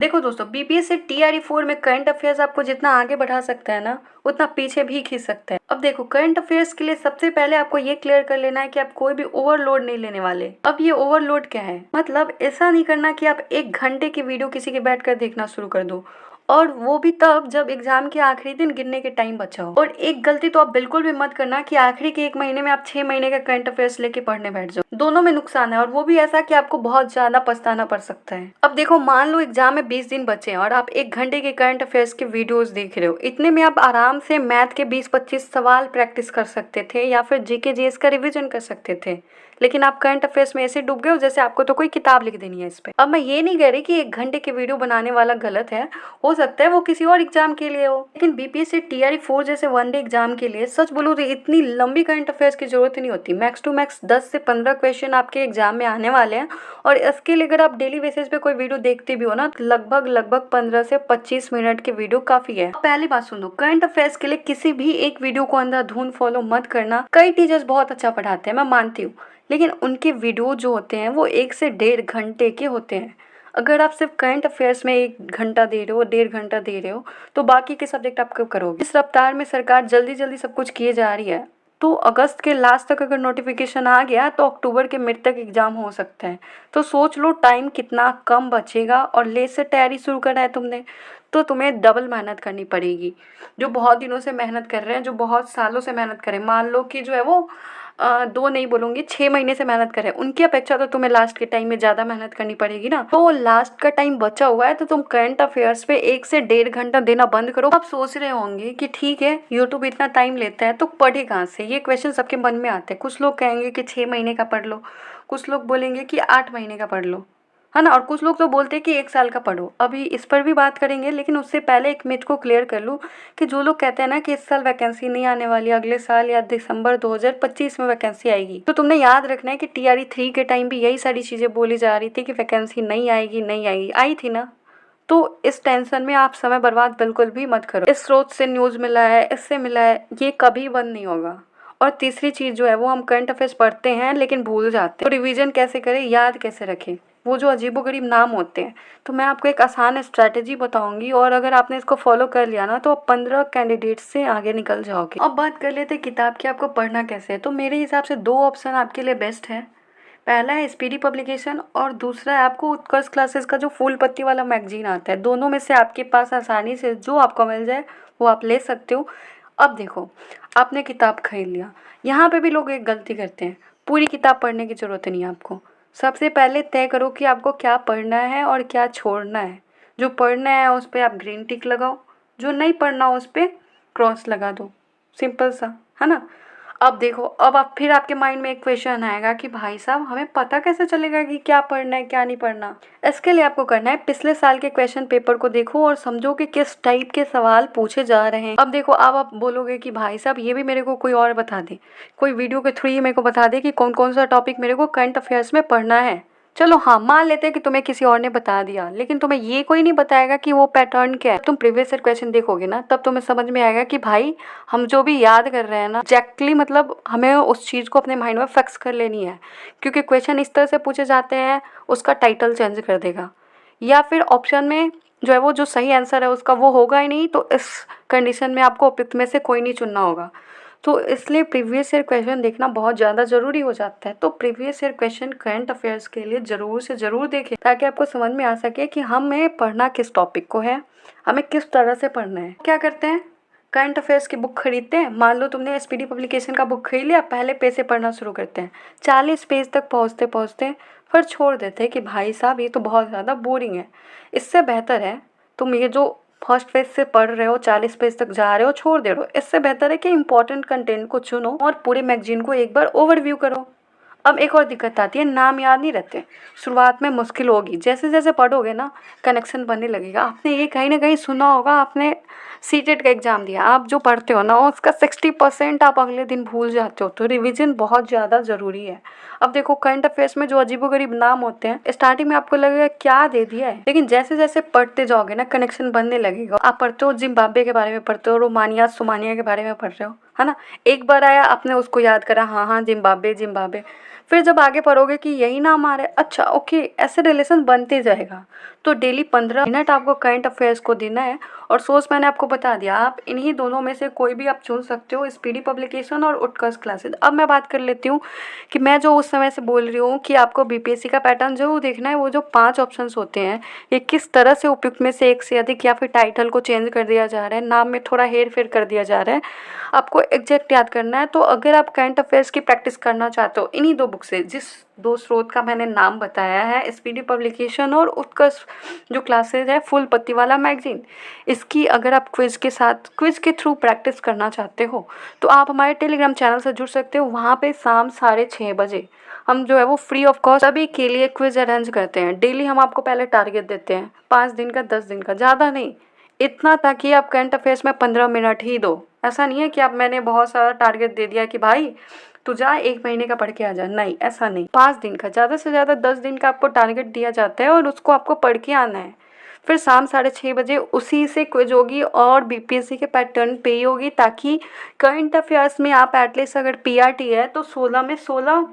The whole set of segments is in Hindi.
देखो दोस्तों, बीपीएस से टीआरई 4 में करंट अफेयर्स आपको जितना आगे बढ़ा सकता है ना, उतना पीछे भी खींच सकता है। अब देखो, करंट अफेयर्स के लिए सबसे पहले आपको ये क्लियर कर लेना है कि आप कोई भी ओवरलोड नहीं लेने वाले। अब ये ओवरलोड क्या है, मतलब ऐसा नहीं करना कि आप 1 घंटे की वीडियो किसी के बैठ कर देखना शुरू कर दो, और वो भी तब जब एग्जाम के आखिरी दिन गिनने के टाइम बचा हो। और एक गलती तो आप बिल्कुल भी मत करना कि आखिरी के 1 महीने में आप 6 महीने का करंट अफेयर्स लेके पढ़ने बैठ जाओ। दोनों में नुकसान है, और वो भी ऐसा कि आपको बहुत ज्यादा पछताना पड़ सकता है। अब देखो, मान लो एग्जाम में 20 दिन बचे हैं और आप 1 घंटे के करंट अफेयर्स के वीडियोस देख रहे हो। इतने में आप आराम से मैथ के 20-25 सवाल प्रैक्टिस कर सकते थे, या फिर जीके जीएस का रिविजन कर सकते थे। लेकिन आप करंट अफेयर्स में ऐसे डूब गए हो जैसे आपको तो कोई किताब लिख देनी है इस पे। अब मैं ये नहीं कह रही कि 1 घंटे की वीडियो बनाने वाला गलत है, हो सकता है वो किसी और एग्जाम के लिए हो, लेकिन बीपीएससी टीआरई 4 जैसे वनडे एग्जाम के लिए सच बोलूं तो इतनी लंबी करंट अफेयर्स की जरूरत नहीं होती। मैक्स टू मैक्स 10 से 15 क्वेश्चन आपके एग्जाम में आने वाले हैं, और इसके लिए अगर आप डेली बेसिस पे कोई वीडियो देखते भी हो ना, तो लगभग 15 से 25 मिनट की वीडियो काफी है। पहली बात सुन लो, करंट अफेयर्स के लिए किसी भी एक वीडियो को अंधाधुंध फॉलो मत करना। कई टीचर्स बहुत अच्छा पढ़ाते हैं, मैं मानती हूँ, लेकिन उनके वीडियो जो होते हैं वो 1 से 1.5 घंटे के होते हैं। अगर आप सिर्फ करंट अफेयर्स में 1 घंटा दे रहे हो, 1.5 घंटा दे रहे हो, तो बाकी के सब्जेक्ट आप कब करोगे। इस रफ्तार में सरकार जल्दी जल्दी सब कुछ किए जा रही है, तो अगस्त के लास्ट तक अगर नोटिफिकेशन आ गया तो अक्टूबर के मिड तक एग्जाम हो सकता है। तो सोच लो टाइम कितना कम बचेगा, और लेट से तैयारी शुरू करा है तुमने तो तुम्हें डबल मेहनत करनी पड़ेगी। जो बहुत दिनों से मेहनत कर रहे हैं, जो बहुत सालों से मेहनत करें, मान लो कि जो है वो 2 नहीं बोलूँगी, 6 महीने से मेहनत करें, उनकी अपेक्षा तो तुम्हें लास्ट के टाइम में ज़्यादा मेहनत करनी पड़ेगी ना। तो लास्ट का टाइम बचा हुआ है, तो तुम करंट अफेयर्स पे 1 से 1.5 घंटा देना बंद करो। आप सोच रहे होंगे कि ठीक है, यूट्यूब इतना टाइम लेता है तो पढ़े कहाँ से, ये क्वेश्चन सबके मन में आते हैं। कुछ लोग कहेंगे कि 6 महीने का पढ़ लो, कुछ लोग बोलेंगे कि 8 महीने का पढ़ लो, है ना, और कुछ लोग तो बोलते हैं कि 1 साल का पढ़ो। अभी इस पर भी बात करेंगे, लेकिन उससे पहले एक मिथ को क्लियर कर लूँ कि जो लोग कहते हैं ना कि इस साल वैकेंसी नहीं आने वाली, अगले साल या दिसंबर 2025 में वैकेंसी आएगी, तो तुमने याद रखना है कि टीआरई 3 के टाइम भी यही सारी चीज़ें बोली जा रही थी कि वैकेंसी नहीं आएगी, नहीं आएगी, आई थी ना। तो इस टेंशन में आप समय बर्बाद बिल्कुल भी मत करो। इस स्रोत से न्यूज़ मिला है, इससे मिला है, ये कभी बंद नहीं होगा। और तीसरी चीज़ जो है वो, हम करंट अफेयर्स पढ़ते हैं लेकिन भूल जाते हैं, तो रिवीजन कैसे करें, याद कैसे रखें, वो जो अजीबोगरीब नाम होते हैं। तो मैं आपको एक आसान स्ट्रैटेजी बताऊंगी, और अगर आपने इसको फॉलो कर लिया ना, तो आप 15 कैंडिडेट से आगे निकल जाओगे। अब बात कर लेते हैं किताब की, आपको पढ़ना कैसे है। तो मेरे हिसाब से 2 ऑप्शन आपके लिए बेस्ट है। पहला है स्पीडी पब्लिकेशन, और दूसरा है आपको उत्कर्ष क्लासेस का जो फूल पत्ती वाला मैगजीन आता है। दोनों में से आपके पास आसानी से जो आपको मिल जाए वो आप ले सकते हो। अब देखो, आपने किताब खरीद लिया, यहाँ पे भी लोग एक गलती करते हैं, पूरी किताब पढ़ने की ज़रूरत नहीं है आपको। सबसे पहले तय करो कि आपको क्या पढ़ना है और क्या छोड़ना है। जो पढ़ना है उस पर आप ग्रीन टिक लगाओ, जो नहीं पढ़ना उस पर क्रॉस लगा दो, सिंपल सा, है ना। अब देखो, अब आप फिर आपके माइंड में एक क्वेश्चन आएगा कि भाई साहब हमें पता कैसे चलेगा कि क्या पढ़ना है क्या नहीं पढ़ना। इसके लिए आपको करना है, पिछले साल के क्वेश्चन पेपर को देखो और समझो कि किस टाइप के सवाल पूछे जा रहे हैं। अब देखो, अब आप बोलोगे कि भाई साहब ये भी मेरे को कोई और बता दे, कोई वीडियो के थ्रू ही मेरे को बता दे कि कौन कौन सा टॉपिक मेरे को करंट अफेयर्स में पढ़ना है। चलो हाँ, मान लेते हैं कि तुम्हें किसी और ने बता दिया, लेकिन तुम्हें ये कोई नहीं बताएगा कि वो पैटर्न क्या है। तुम प्रीवियस ईयर क्वेश्चन देखोगे ना, तब तुम्हें समझ में आएगा कि भाई हम जो भी याद कर रहे हैं ना, एग्जैक्टली मतलब हमें उस चीज़ को अपने माइंड में फिक्स कर लेनी है। क्योंकि क्वेश्चन इस तरह से पूछे जाते हैं, उसका टाइटल चेंज कर देगा, या फिर ऑप्शन में जो है वो जो सही आंसर है उसका वो होगा ही नहीं। तो इस कंडीशन में आपको उपयुक्त में से कोई नहीं चुनना होगा। तो इसलिए प्रीवियस ईयर क्वेश्चन देखना बहुत ज़्यादा ज़रूरी हो जाता है। तो previous year question current affairs के लिए ज़रूर से ज़रूर देखें, ताकि आपको समझ में आ सके कि हमें पढ़ना किस टॉपिक को है, हमें किस तरह से पढ़ना है। क्या करते हैं, करंट अफेयर्स की बुक खरीदते हैं। मान लो तुमने एसपीडी पब्लिकेशन का बुक खरीद लिया, पहले पेज से पढ़ना शुरू करते हैं। 40 पेज तक पहुँचते पहुँचते फिर छोड़ देते हैं कि भाई साहब ये तो बहुत ज़्यादा बोरिंग है। इससे बेहतर है तुम ये जो फर्स्ट पेज से पढ़ रहे हो, 40 पेज तक जा रहे हो, छोड़ दे रहे हो। इससे बेहतर है कि इंपॉर्टेंट कंटेंट को चुनो और पूरे मैगजीन को एक बार ओवरव्यू करो। अब एक और दिक्कत आती है, नाम याद नहीं रहते। शुरुआत में मुश्किल होगी, जैसे जैसे पढ़ोगे ना कनेक्शन बनने लगेगा। आपने ये कहीं ना कहीं सुना होगा, आपने सीटेट का एग्ज़ाम दिया, आप जो पढ़ते हो ना उसका 60% आप अगले दिन भूल जाते हो। तो रिवीजन बहुत ज़्यादा ज़रूरी है। अब देखो, करंट अफेयर्स में जो अजीबोगरीब नाम होते हैं, स्टार्टिंग में आपको लगेगा क्या दे दिया है, लेकिन जैसे जैसे पढ़ते जाओगे ना कनेक्शन बनने लगेगा। आप पढ़ते हो जिम्बाब्वे के बारे में पढ़ते हो, रोमानिया सोमानिया के बारे में पढ़ रहे हो, है ना। एक बार आया, आपने उसको याद करा, हाँ हाँ जिम्बाब्वे जिम्बाब्वे। फिर जब आगे पढ़ोगे कि यही नाम आ रहा है, अच्छा ओके, ऐसे रिलेशन बनते जाएगा। तो डेली 15 मिनट आपको करंट अफेयर्स को देना है। और सोर्स मैंने आपको बता दिया, आप इन्हीं दोनों में से कोई भी आप चुन सकते हो, स्पीडी पब्लिकेशन और उत्कर्ष क्लासेस। अब मैं बात कर लेती हूँ कि मैं जो उस समय से बोल रही हूँ कि आपको बीपीएससी का पैटर्न जरूर देखना है। वो जो 5 ऑप्शंस होते हैं, ये किस तरह से उपयुक्त में से एक से अधिक या फिर टाइटल को चेंज कर दिया जा रहा है, नाम में थोड़ा हेर फेर कर दिया जा रहा है, आपको एग्जैक्ट याद करना है। तो अगर आप करंट अफेयर्स की प्रैक्टिस करना चाहते हो इन्हीं 2 बुक से, जिस 2 स्रोत का मैंने नाम बताया है, स्पीडी पब्लिकेशन और उत्कर्ष जो क्लासेज है फुल पत्ती वाला मैगजीन, इसकी अगर आप क्विज के थ्रू प्रैक्टिस करना चाहते हो तो आप हमारे टेलीग्राम चैनल से जुड़ सकते हो। वहाँ पे शाम 6:30 बजे हम जो है वो फ्री ऑफ कॉस्ट सभी के लिए क्विज अरेंज करते हैं। डेली हम आपको पहले टारगेट देते हैं 5 दिन का, 10 दिन का, ज़्यादा नहीं, इतना ताकि आप करंट अफेयर्स में 15 मिनट ही दो। ऐसा नहीं है कि आप मैंने बहुत सारा टारगेट दे दिया कि भाई तू जा 1 महीने का पढ़ के आ जा, नहीं, ऐसा नहीं। 5 दिन का, ज़्यादा से ज़्यादा 10 दिन का आपको टारगेट दिया जाता है और उसको आपको पढ़ के आना है। फिर शाम 6:30 बजे उसी से क्विज होगी और बीपीएससी के पैटर्न पे ही होगी, ताकि करंट अफेयर्स में आप एटलीस्ट अगर पीआरटी है तो 16 में 16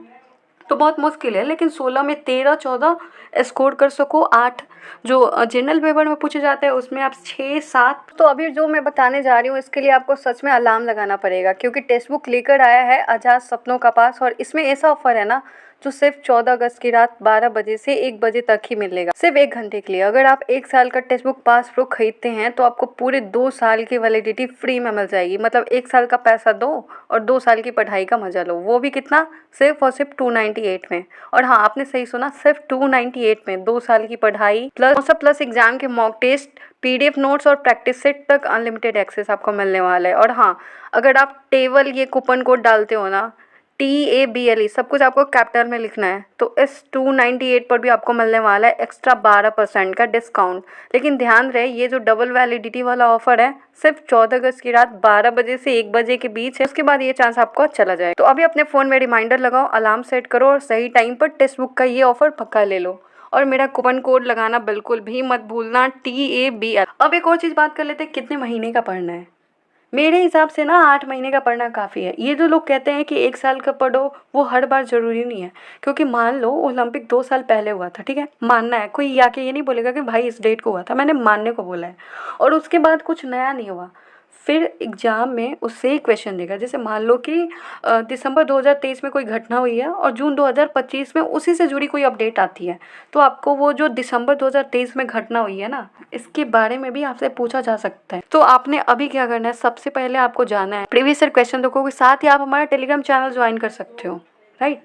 तो बहुत मुश्किल है, लेकिन 16 में 13-14 स्कोर कर सको। 8 जो जनरल पेपर में पूछे जाते हैं उसमें आप 6-7। तो अभी जो मैं बताने जा रही हूँ इसके लिए आपको सच में अलार्म लगाना पड़ेगा, क्योंकि टेक्स्ट बुक लेकर आया है आजाद सपनों का पास, और इसमें ऐसा ऑफर है ना जो सिर्फ 14 अगस्त की रात 12 बजे से 1 बजे तक ही मिलेगा, सिर्फ 1 घंटे के लिए। अगर आप 1 साल का टेक्स्ट बुक पास प्रो खरीदते हैं तो आपको पूरे 2 साल की वैलिडिटी फ्री में मिल जाएगी। मतलब 1 साल का पैसा दो और 2 साल की पढ़ाई का मजा लो, वो भी कितना, सिर्फ और सिर्फ 298 में। और हाँ, आपने सही सुना, सिर्फ 298 में 2 साल की पढ़ाई प्लस एग्जाम के मॉक टेस्ट, पीडीएफ नोट्स और प्रैक्टिस सेट तक अनलिमिटेड एक्सेस आपको मिलने वाला है। और हाँ, अगर आप टेबल ये कूपन कोड डालते हो ना, TABLE, सब कुछ आपको कैपिटल में लिखना है, तो इस 298 पर भी आपको मिलने वाला है एक्स्ट्रा 12% का डिस्काउंट। लेकिन ध्यान रहे, ये जो डबल वैलिडिटी वाला ऑफर है सिर्फ 14 अगस्त की रात 12 बजे से 1 बजे के बीच है, उसके बाद ये चांस आपको चला जाए। तो अभी अपने फ़ोन में रिमाइंडर लगाओ, अलार्म सेट करो और सही टाइम पर टेक्स्ट बुक का ये ऑफर पक्का ले लो। और मेरा कूपन कोड लगाना बिल्कुल भी मत भूलना, TABL। अब एक और चीज़ बात कर लेते हैं, कितने महीने का पढ़ना है। मेरे हिसाब से ना 8 महीने का पढ़ना काफ़ी है। ये जो लोग कहते हैं कि 1 साल का पढ़ो, वो हर बार ज़रूरी नहीं है। क्योंकि मान लो ओलंपिक 2 साल पहले हुआ था, ठीक है, मानना है, कोई आके ये नहीं बोलेगा कि भाई इस डेट को हुआ था, मैंने मानने को बोला है, और उसके बाद कुछ नया नहीं हुआ, फिर एग्ज़ाम में उससे ही क्वेश्चन देगा। जैसे मान लो कि दिसंबर 2023 में कोई घटना हुई है और जून 2025 में उसी से जुड़ी कोई अपडेट आती है, तो आपको वो जो दिसंबर 2023 में घटना हुई है ना, इसके बारे में भी आपसे पूछा जा सकता है। तो आपने अभी क्या करना है, सबसे पहले आपको जाना है प्रीवियस ईयर क्वेश्चन देखोगे, साथ ही आप हमारा टेलीग्राम चैनल ज्वाइन कर सकते हो, राइट।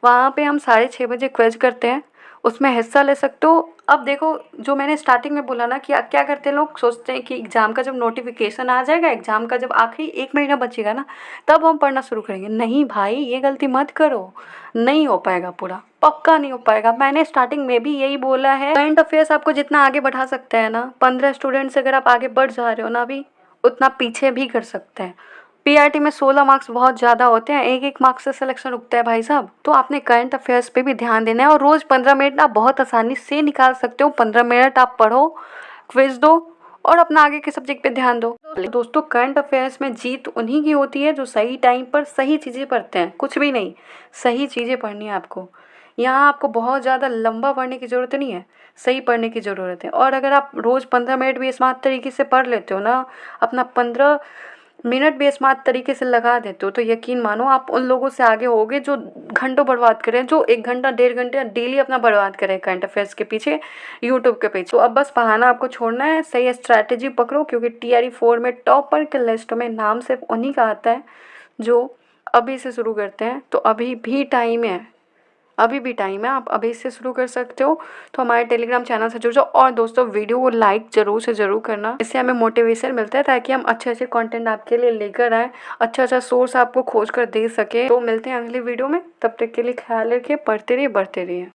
वहाँ पे हम 6:30 बजे क्विज करते हैं, उसमें हिस्सा ले सकते हो। अब देखो, जो मैंने स्टार्टिंग में बोला ना कि क्या करते हैं लोग, सोचते हैं कि एग्ज़ाम का जब नोटिफिकेशन आ जाएगा, एग्ज़ाम का जब आखिरी 1 महीना बचेगा ना, तब हम पढ़ना शुरू करेंगे। नहीं भाई, ये गलती मत करो, नहीं हो पाएगा, पूरा पक्का नहीं हो पाएगा। मैंने स्टार्टिंग में भी यही बोला है, करंट अफेयर्स आपको जितना आगे बढ़ा सकता है ना, 15 स्टूडेंट से अगर आप आगे बढ़ जा रहे हो ना अभी, उतना पीछे भी कर सकते हैं। पीआरटी में 16 मार्क्स बहुत ज़्यादा होते हैं, 1-1 मार्क्स से सिलेक्शन रुकता है भाई साहब। तो आपने करंट अफेयर्स पे भी ध्यान देना है, और रोज़ 15 मिनट आप बहुत आसानी से निकाल सकते हो। 15 मिनट आप पढ़ो, क्विज दो और अपना आगे के सब्जेक्ट पे ध्यान दो। दोस्तों, करंट अफेयर्स में जीत उन्हीं की होती है जो सही टाइम पर सही चीज़ें पढ़ते हैं, कुछ भी नहीं, सही चीज़ें पढ़नी है आपको। यहाँ आपको बहुत ज़्यादा लंबा पढ़ने की ज़रूरत नहीं है, सही पढ़ने की ज़रूरत है। और अगर आप रोज़ 15 मिनट भी स्मार्ट तरीके से पढ़ लेते हो ना, अपना 15 मिनट भी स्मार्ट तरीके से लगा देते हो, तो यकीन मानो आप उन लोगों से आगे होगे जो घंटों बर्बाद करें, जो 1 घंटा 1.5 घंटे डेली अपना बर्बाद करें करंट अफेयर्स के पीछे, यूट्यूब के पीछे। तो अब बस बहाना आपको छोड़ना है, सही स्ट्रैटेजी पकड़ो, क्योंकि TRE 4 में टॉपर के लिस्ट में नाम सिर्फ उन्हीं का आता है जो अभी से शुरू करते हैं। तो अभी भी टाइम है, अभी भी टाइम है, आप अभी से शुरू कर सकते हो। तो हमारे टेलीग्राम चैनल से जुड़ जाओ, और दोस्तों वीडियो को लाइक जरूर से ज़रूर करना, इससे हमें मोटिवेशन मिलता है ताकि हम अच्छे अच्छे कंटेंट आपके लिए लेकर आए, अच्छा अच्छा सोर्स आपको खोज कर दे सके। तो मिलते हैं अगली वीडियो में, तब तक के लिए ख्याल रखिए, पढ़ते रहिए, बढ़ते रहिए।